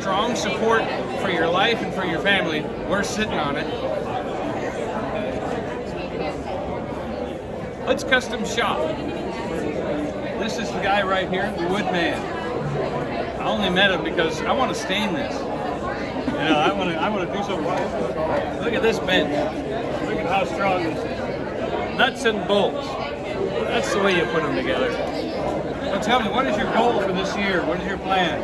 strong support for your life and for your family, we're sitting on it. Hood's Custom Shop. This is the guy right here, the wood man. I only met him because I want to stain this. You know, I want to do something right. Look at this bench. Look at how strong this is. Nuts and bolts. That's the way you put them together. So tell me, what is your goal for this year? What is your plan?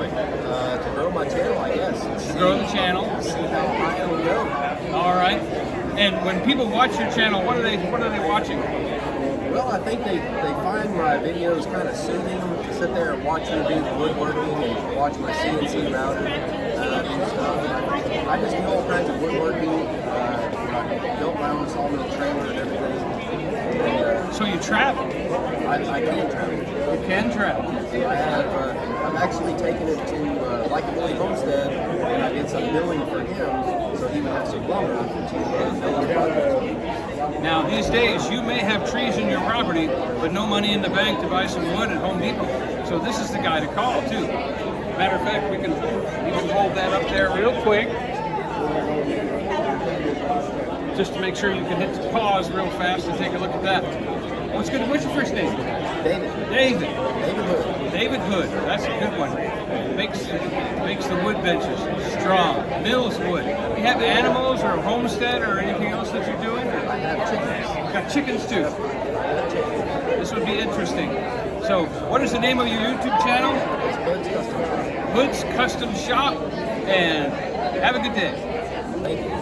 To grow my channel, I guess. To grow the channel. See how high it'll go. All right. And when people watch your channel, what are they watching? Well, I think they find my videos kind of soothing to sit there and watch me do the woodworking and watch my CNC router and stuff. I just do all kinds of woodworking. I built my own sawmill trailer and everything. And, so you travel? I can travel. You can travel. I've actually taken it to Like a Billy Homestead, and I did some milling for him, so he would have some lumber to build his project. Now, these days, you may have trees in your property, but no money in the bank to buy some wood at Home Depot. So this is the guy to call, too. Matter of fact, you can hold that up there real quick, just to make sure you can hit pause real fast and take a look at that. What's good? What's your first name? David. David. David Hood. David Hood. That's a good one. Makes the wood benches strong. Mills wood. You have animals or a homestead or anything else that you're doing? I have chickens. You got chickens too. This would be interesting. So, what is the name of your YouTube channel? It's Hood's Custom Shop. Hood's Custom Shop. And have a good day. Thank you.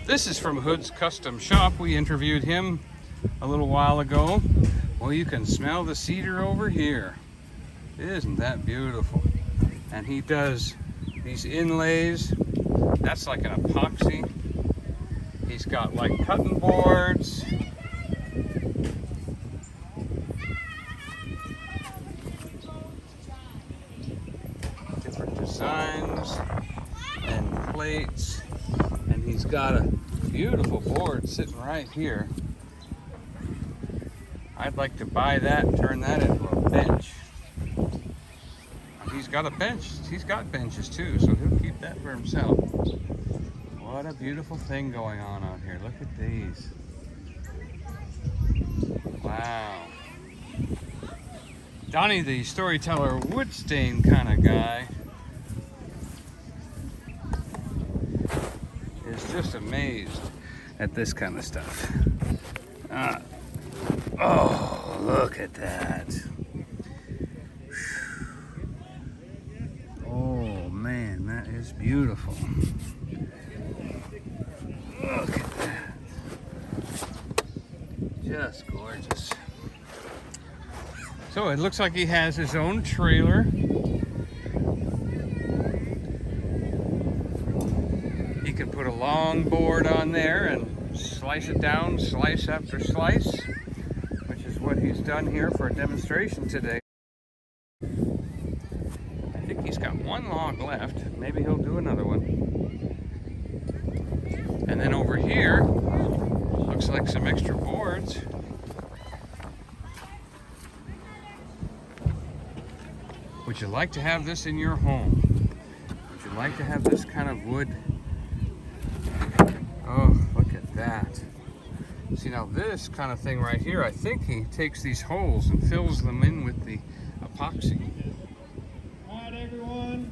This is from Hood's Custom Shop. We interviewed him a little while ago. Well, you can smell the cedar over here. Isn't that beautiful? And he does these inlays. That's like an epoxy. He's got like cutting boards. Different designs and plates. And he's got a beautiful board sitting right here. I'd like to buy that and turn that into a bench. He's got a bench. He's got benches too, so he'll keep that for himself. What a beautiful thing going on out here. Look at these. Wow. Donny, the storyteller, wood stain kind of guy, is just amazed at this kind of stuff. Oh, look at that. Oh man, that is is beautiful. Look at that. Just gorgeous. So it looks like he has his own trailer. He can put a long board on there and slice it down, slice after slice, which is what he's done here for a demonstration today. I think he's got one log left. Maybe he'll do another one. And then over here, looks like some extra boards. Would you like to have this in your home? Would you like to have this kind of wood? Oh, look at that. See, now this kind of thing right here, I think he takes these holes and fills them in with the epoxy. All right, everyone.